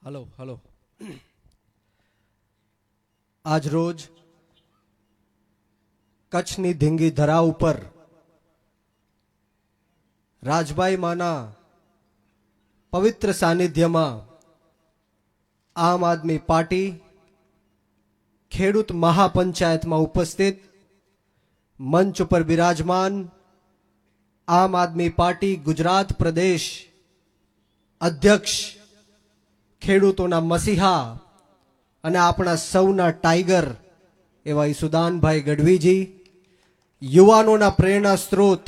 Hello hello આજ રોજ કચ્છની ધીંગી ધરા ઉપર રાજભાઈ માના પવિત્ર સાનિધ્યમાં આમ આદમી પાર્ટી ખેડૂત મહાપંચાયતમાં ઉપસ્થિત મંચ ઉપર બિરાજમાન આમ આદમી પાર્ટી ગુજરાત પ્રદેશ અધ્યક્ષ ખેડૂતોના મસીહા અને આપણા સૌના ટાઈગર એવા ઈસુદાનભાઈ ગઢવીજી, યુવાનોના પ્રેરણા સ્ત્રોત,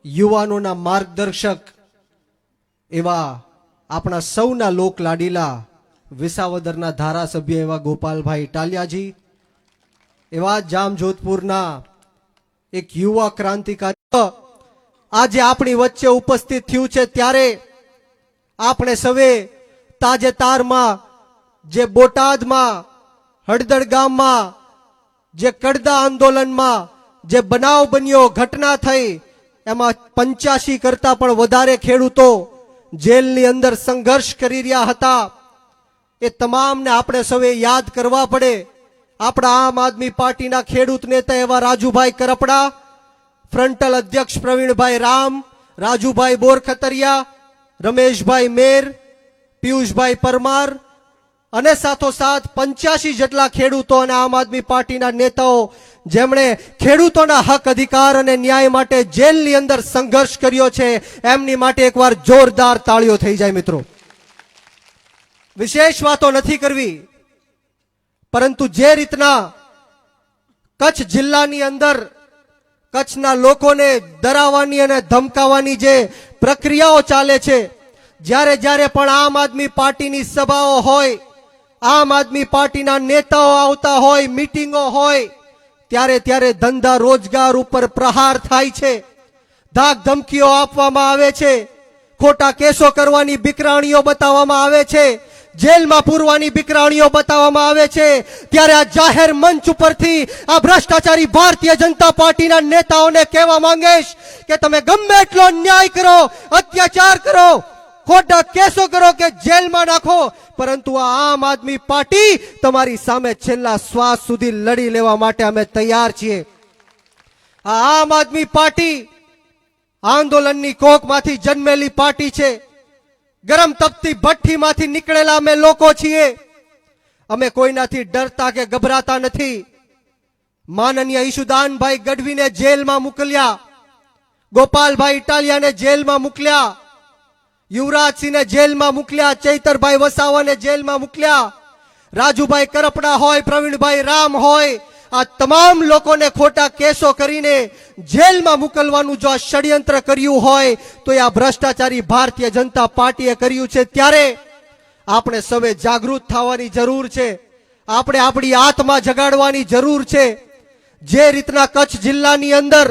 યુવાનોના માર્ગદર્શક એવા આપણા સૌના લોક લાડીલા વિસાવદરના ધારાસભ્ય એવા ગોપાલભાઈ ઇટાલિયાજી, એવા જામજોધપુરના એક યુવા ક્રાંતિકારી આજે આપણી વચ્ચે ઉપસ્થિત થયું છે ત્યારે આપણે સવે તાજેતરમાં જે બોટાદમાં હળદળ ગામમાં જે કડદા આંદોલનમાં જે બનાવ બન્યો, ઘટના થઈ, એમાં 85 કરતા પણ વધારે ખેડૂતો જેલની અંદર સંઘર્ષ કરી રહ્યા હતા. એ તમામને આપણે સૌએ યાદ કરવા પડે. આપણા આમ આદમી પાર્ટીના ખેડૂત નેતા એવા રાજુભાઈ કરપડા, ફ્રન્ટલ અધ્યક્ષ પ્રવીણભાઈ રામ, રાજુભાઈ બોરખતરિયા, રમેશભાઈ મેર, પિયુષભાઈ પરમાર અને સાથોસાથ 85 જેટલા ખેડૂતો અને આમ આદમી પાર્ટીના નેતાઓ જેમણે ખેડૂતોના હક અધિકાર અને ન્યાય માટે જેલની અંદર સંઘર્ષ કર્યો છે, એમની માટે એકવાર જોરદાર તાળીઓ થઈ જાય. મિત્રો, વિશેષ વાતો નથી કરવી, પરંતુ જે રીતના કચ્છ જિલ્લાની અંદર કચ્છના લોકોને ડરાવવાની અને ધમકાવવાની જે પ્રક્રિયાઓ ચાલે છે, જ્યારે જ્યારે પણ આમ આદમી પાર્ટીની સભાઓ હોય, આમ આદમી પાર્ટીના નેતાઓ આવતા હોય, મીટિંગો હોય, ત્યારે ત્યારે ધંધા રોજગાર ઉપર પ્રહાર થાય છે, ધાક ધમકીઓ આપવામાં આવે છે, ખોટા કેસો કરવાની બીકરાણીઓ બતાવવામાં આવે છે, જેલમાં પૂરવાની બીકરાણીઓ બતાવવામાં આવે છે. ત્યારે આ જાહેર મંચ ઉપરથી આ ભ્રષ્ટાચારી ભારતીય જનતા પાર્ટીના નેતાઓને કહેવા માંગીશ કે તમે ગમે એટલો ન્યાય કરો, અત્યાચાર કરો, ખોટા કેસો કરો કે જેલમાં નાખો, પરંતુ આ આમ આદમી પાર્ટી તમારી સામે છેલ્લા શ્વાસ સુધી લડી લેવા માટે અમે તૈયાર છીએ. આ આમ આદમી પાર્ટી આંદોલનની કોખમાંથી જન્મેલી પાર્ટી છે. ગરમ તપતી ભઠ્ઠીમાંથી નીકળેલા અમે લોકો છીએ. અમે કોઈનાથી ડરતા કે ગભરાતા નથી. માનનીય ઈશુદાનભાઈ ગઢવીને જેલમાં મોકલ્યા, ગોપાલભાઈ ઇટાલિયાને જેલમાં મોકલ્યા, યુવરાજસિંહને જેલમાં મોકલ્યા, ચૈતરભાઈ વસાવાને જેલમાં મોકલ્યા, રાજુભાઈ કરપડા હોય, પ્રવીણભાઈ રામ હોય, આ તમામ લોકોને ખોટા કેસો કરીને જેલમાં મોકલવાનું જો આ ષડયંત્ર કર્યું હોય તો આ ભ્રષ્ટાચારી ભારતીય જનતા પાર્ટીએ કર્યું છે. ત્યારે આપણે સૌએ જાગૃત થવાની જરૂર છે. આપણે આપણી આત્મા જગાડવાની જરૂર છે. જે રીતના કચ્છ જિલ્લાની અંદર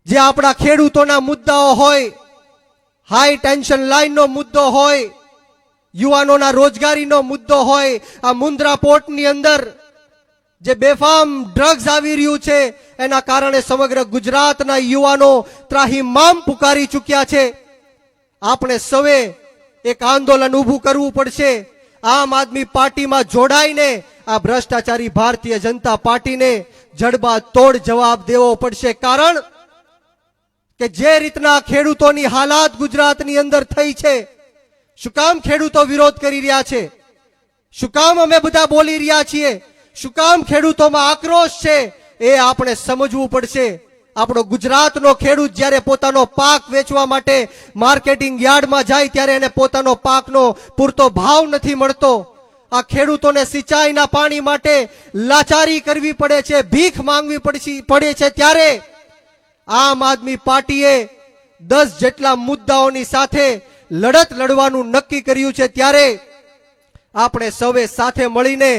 જે આપણા ખેડૂતોના મુદ્દાઓ હોય, હાઈ ટેન્શન લાઈનનો મુદ્દો હોય, યુવાનોના રોજગારીનો મુદ્દો હોય, આ મુન્દ્રા પોર્ટની અંદર જે બેફામ ડ્રગ્સ આવી રહ્યું છે, એના કારણે સમગ્ર ગુજરાતના યુવાનો ત્રાહિમામ પુકારી ચૂક્યા છે. આપણે સૌએ એક આંદોલન ઊભું કરવું પડશે. આમ આદમી પાર્ટીમાં જોડાઈને આ ભ્રષ્ટાચારી ભારતીય જનતા પાર્ટીને જડબાતોડ જવાબ દેવો પડશે. કારણ કે જે રીતના ખેડૂતોની હાલાત ગુજરાતની અંદર થઈ છે, શું કામ ખેડૂતો વિરોધ કરી રહ્યા છે, શું કામ અમે બધા બોલી રહ્યા છીએ, શું કામ ખેડૂતોમાં આક્રોશ છે, એ આપણે સમજવું પડશે. આપણો ગુજરાતનો ખેડૂત જ્યારે પોતાનો પાક વેચવા માટે માર્કેટિંગ યાર્ડમાં જાય ત્યારે એને પોતાનો પાકનો પૂરતો ભાવ નથી મળતો. આ ખેડૂતોને સિંચાઈના પાણી માટે લાચારી કરવી પડે છે, ભીખ માંગવી પડે છે. ત્યારે આમ આદમી પાર્ટીએ 10 જેટલા મુદ્દાઓની સાથે લડત લડવાનું નક્કી કર્યું છે. ત્યારે આપણે સૌએ સાથે મળીને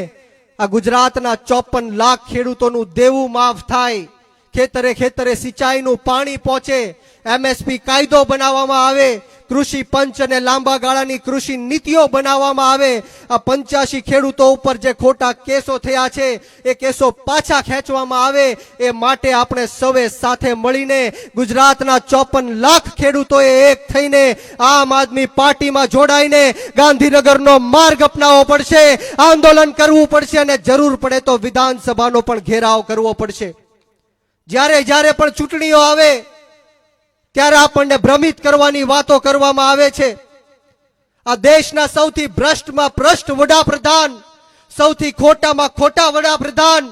આ ગુજરાતના 54 લાખ ખેડૂતોનું દેવું માફ થાય, ખેતરે ખેતરે સિંચાઈનું પાણી પહોંચે, MSP કાયદો બનાવવામાં આવે, કૃષિ પંચ અને લાંબા ગાળાની કૃષિ નીતિઓ બનાવવામાં આવે, આ 85 ખેડૂતો ઉપર જે ખોટા કેસો થયા છે એ કેસો પાછા ખેંચવામાં આવે, એ માટે આપણે સૌએ સાથે મળીને ગુજરાતના 54 લાખ ખેડૂતોએ એક થઈને આમ આદમી પાર્ટીમાં જોડાઈને ગાંધીનગરનો માર્ગ અપનાવવો પડશે, આંદોલન કરવું પડશે અને જરૂર પડે તો વિધાનસભાનો પણ ઘેરાવ કરવો પડશે. જ્યારે જ્યારે પણ ચૂંટણીઓ આવે ત્યારે આપણને ભ્રમિત કરવાની વાતો કરવામાં આવે છે. આ દેશના સૌથી ભ્રષ્ટમાં ભ્રષ્ટ વડાપ્રધાન, સૌથી ખોટામાં ખોટા વડાપ્રધાન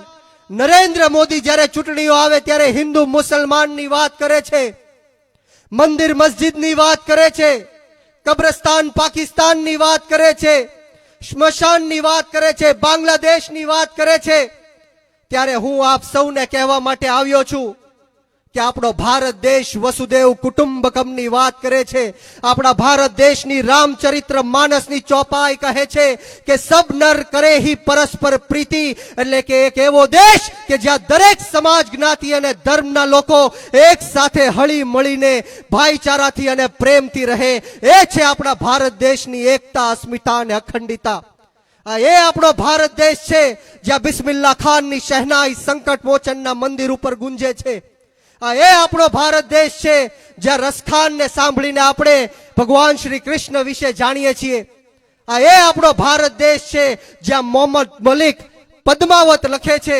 નરેન્દ્ર મોદી જ્યારે ચૂંટણીઓ આવે ત્યારે હિન્દુ મુસલમાનની વાત કરે છે, મંદિર મસ્જિદની વાત કરે છે, કબ્રસ્તાન પાકિસ્તાનની વાત કરે છે, સ્મશાનની વાત કરે છે, બાંગ્લાદેશની વાત કરે છે. ત્યારે હું આપ સૌને કહેવા માટે આવ્યો છું કે આપણો ભારત દેશ વસુદેવ કુટુંબકમની વાત કરે છે. આપણા ભારત દેશની રામચરિત્ર માનસની ચોપાઈ કહે છે કે સબ નર કરે હી પરસ્પર પ્રીતિ, એટલે કે એક એવો દેશ કે જ્યાં દરેક સમાજ જ્ઞાતિ અને ધર્મના લોકો એક સાથે હળી મળીને ભાઈચારાથી અને પ્રેમથી રહે, એ છે આપણા ભારત દેશની એકતા, અસ્મિતા અને અખંડિતા. એ આપણો ભારત દેશ છે જ્યાં બિસ્મિલ્લા ખાનની શહેનાઈ સંકટ મોચનના મંદિર ઉપર ગુંજે છે. એ આપણો ભારત દેશ છે જ્યાં રસખાનને સાંભળીને આપણે ભગવાન શ્રી કૃષ્ણ વિશે જાણીએ છીએ. એ આપણો ભારત દેશ છે જ્યાં મોહમ્મદ મલિક પદ્માવત લખે છે.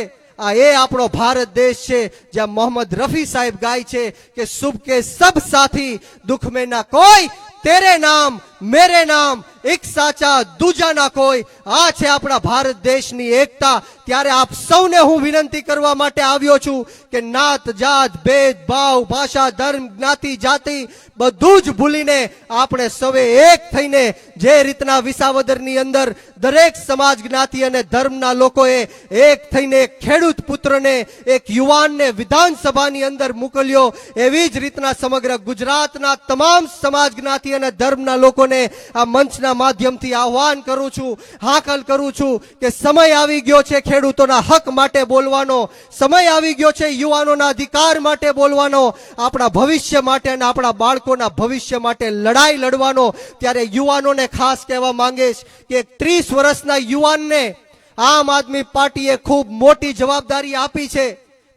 એ આપણો ભારત દેશ છે જ્યાં મોહમ્મદ રફી સાહેબ ગાય છે કે સુબ કે સબ સાથી દુઃખ में ना कोई, तेरे नाम मेरे नाम એક સાચા દૂજા ના કોઈ. આ છે આપણા ભારત દેશની એકતા. ત્યારે આપ સૌને હું વિનંતી કરવા માટે આવ્યો છું કે નાત જાત ભેદભાવ ભાષા ધર્મ જ્ઞાતિ જાતિ બધું જ ભૂલીને આપણે સૌએ એક થઈને જે રીતના વિસાવદરની અંદર દરેક સમાજ જ્ઞાતિ અને ધર્મના લોકોએ એક થઈને ખેડૂત પુત્રને એક યુવાનને વિધાનસભાની અંદર મોકલ્યો, એવી જ રીતના સમગ્ર ગુજરાતના તમામ સમાજ જ્ઞાતિ અને ધર્મના લોકોને આ મંચના માધ્યમથી આહવાન કરું છું, હાકલ કરું છું કે સમય આવી ગયો છે ખેડૂતોના હક માટે બોલવાનો, સમય આવી ગયો છે યુવાનોના અધિકાર માટે બોલવાનો, આપણા ભવિષ્ય માટે અને આપણા બાળકોના ભવિષ્ય માટે લડાઈ લડવાનો. ત્યારે યુવાનોને ખાસ કહેવા માંગીશ કે 30 વર્ષના યુવાનને આમ આદમી પાર્ટીએ ખૂબ મોટી જવાબદારી આપી છે.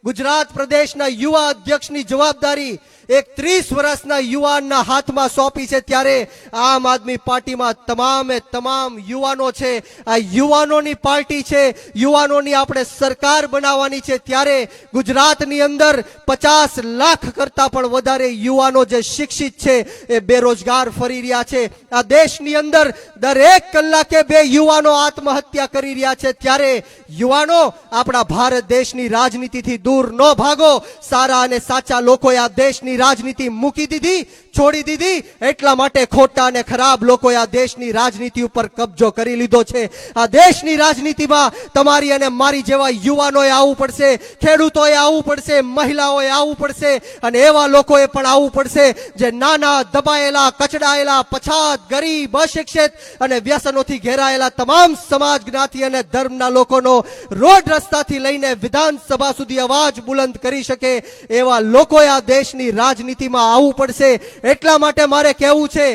ગુજરાત પ્રદેશના યુવા અધ્યક્ષની જવાબદારી એક 30 વર્ષના યુવાનના હાથમાં સોંપી છે. ત્યારે આમ આદમી પાર્ટીમાં તમામે તમામ યુવાનો છે. આ યુવાનોની પાર્ટી છે, યુવાનોની આપણે સરકાર બનાવવાની છે. ત્યારે ગુજરાતની અંદર 50 લાખ કરતા પણ વધારે યુવાનો જે શિક્ષિત છે એ બેરોજગાર ફરી રહ્યા છે. આ દેશની અંદર દરેક કલાકે 2 યુવાનો આત્મહત્યા કરી રહ્યા છે. ત્યારે યુવાનો આપણા ભારત દેશની રાજનીતિથી દૂર ન ભાગો. સારા અને સાચા લોકોએ આ દેશની રાજનીતિ મૂકી દીધી, છોડી દીધી, એટલા માટે ખોટા અને ખરાબ લોકોએ આ દેશની રાજનીતિ ઉપર કબજો કરી લીધો છે. આ દેશની રાજનીતિમાં તમારી અને મારી જેવા યુવાનોએ આવવું પડશે, ખેડૂતોએ આવવું પડશે, મહિલાઓએ આવવું પડશે અને એવા લોકોએ પણ આવવું પડશે જે નાના દબાયેલા, કચડાયેલા, પછાત, ગરીબ, અશિક્ષિત અને વ્યસનોથી ઘેરાયેલા તમામ સમાજ જ્ઞાતિ અને ધર્મના લોકોનો રોડ રસ્તાથી લઈને વિધાનસભા સુધી અવાજ બુલંદ કરી શકે એવા લોકોએ આ દેશની રાજનીતિમાં આવવું પડશે. એટલા માટે મારે કહેવું છે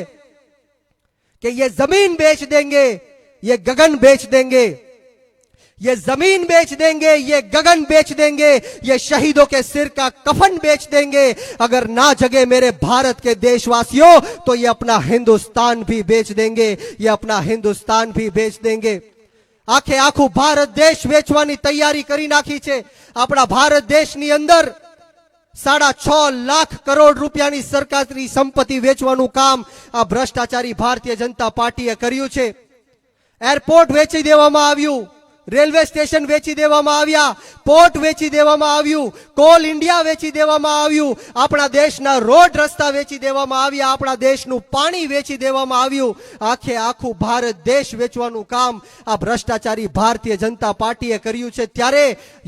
કે ये जमीन बेच देंगे, ये गगन बेच देंगे, ये जमीन बेच देंगे, ये गगन बेच देंगे, ये शहीदों के सिर का कफन बेच देंगे. अगर ना जगे मेरे भारत के देशवासियों तो ये अपना हिंदुस्तान भी बेच देंगे, ये अपना हिंदुस्तान भी बेच देंगे. આખે આખું ભારત દેશ વેચવાની તૈયારી કરી નાખી છે. આપણા ભારત દેશની અંદર 6.5 લાખ કરોડ રૂપિયાની સરકારી સંપત્તિ વેચવાનું કામ આ ભ્રષ્ટાચારી ભારતીય જનતા પાર્ટીએ કર્યું છે. એરપોર્ટ વેચી દેવામાં આવ્યું, રેલવે સ્ટેશન વેચી દેવામાં આવ્યા, પોર્ટ વેચી દેવામાં આવ્યું, કોલ ઇન્ડિયા વેચી દેવામાં આવ્યું, આપણા દેશના રોડ રસ્તા વેચી દેવામાં આવ્યા, આપણા દેશનું પાણી વેચી દેવામાં આવ્યું. આખે આખું ભારત દેશ વેચવાનું કામ આ ભ્રષ્ટાચારી ભારતીય જનતા પાર્ટીએ કર્યું છે. ત્યારે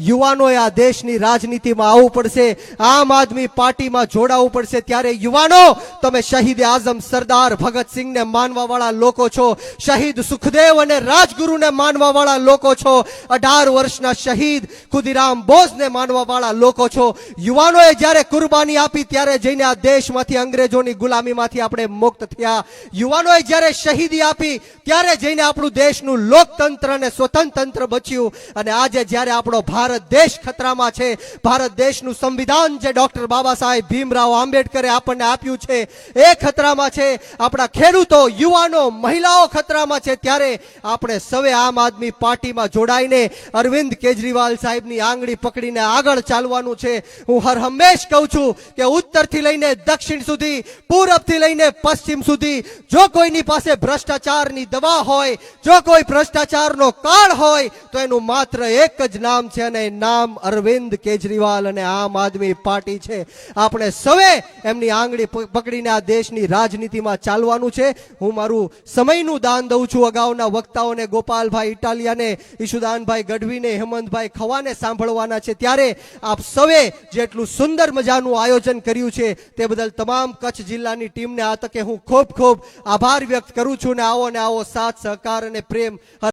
યુવાનોએ આ દેશની રાજનીતિમાં આવવું પડશે, આમ આદમી પાર્ટીમાં જોડાવવું પડશે. ત્યારે યુવાનો, તમે શહીદ આઝમ સરદાર ભગતસિંહને માનવા વાળા લોકો છો, શહીદ સુખદેવ અને રાજગુરુને માનવા વાળા લોકો છો. છો, 18 વર્ષના શહીદ ખુદીરામ બોઝને માનવા વાળા લોકો છો. યુવાનોએ જ્યારે કુરબાની આપી ત્યારે જઈને આ દેશમાંથી અંગ્રેજોની ગુલામીમાંથી આપણે મુક્ત થયા. યુવાનોએ જ્યારે શહીદી આપી ત્યારે જઈને આપણું દેશનું લોકતંત્ર અને સ્વતંત્ર બચ્યું. અને આજે જ્યારે આપણો ભારત દેશ ખતરામાં છે, ભારત દેશનું સંવિધાન જે ડોક્ટર બાબા સાહેબ ભીમરાવ આંબેડકરે આપણને આપ્યું છે એ ખતરામાં છે, આપણા ખેડૂતો, યુવાનો, મહિલાઓ ખતરામાં છે, ત્યારે આપણે સૌએ આમ આદમી પાર્ટીમાં જોડાઈને અરવિંદ કેજરીવાલ સાહેબની આંગળી પકડીને આગળ ચાલવાનું છે. હું હર હંમેશ કહું છું કે ઉત્તરથી લઈને દક્ષિણ સુધી, પૂરબથી લઈને પશ્ચિમ સુધી જો કોઈની પાસે ભ્રષ્ટાચારની દવા હોય, જો કોઈ ભ્રષ્ટાચારનો કાળ હોય તો એનું માત્ર એક જ નામ છે અને એ નામ અરવિંદ કેજરીવાલ અને આમ આદમી પાર્ટી છે. આપણે સૌએ એમની આંગળી પકડીને આ દેશની રાજનીતિમાં ચાલવાનું છે. હું મારું સમયનું દાન દઉં છું. અગાઉના વક્તાઓને ગોપાલભાઈ ઇટાલિયાને, ઈશુદાનભાઈ ગઢવીને, હેમંતભાઈ ખવાને સાંભળવાના છે. ત્યારે આપ સૌએ જેટલું સુંદર મજાનું આયોજન કર્યું છે તે બદલ તમામ કચ્છ જિલ્લાની ટીમને આ તકે હું ખૂબ ખૂબ આભાર વ્યક્ત કરું છું. ને આવો સાથ સહકાર અને પ્રેમ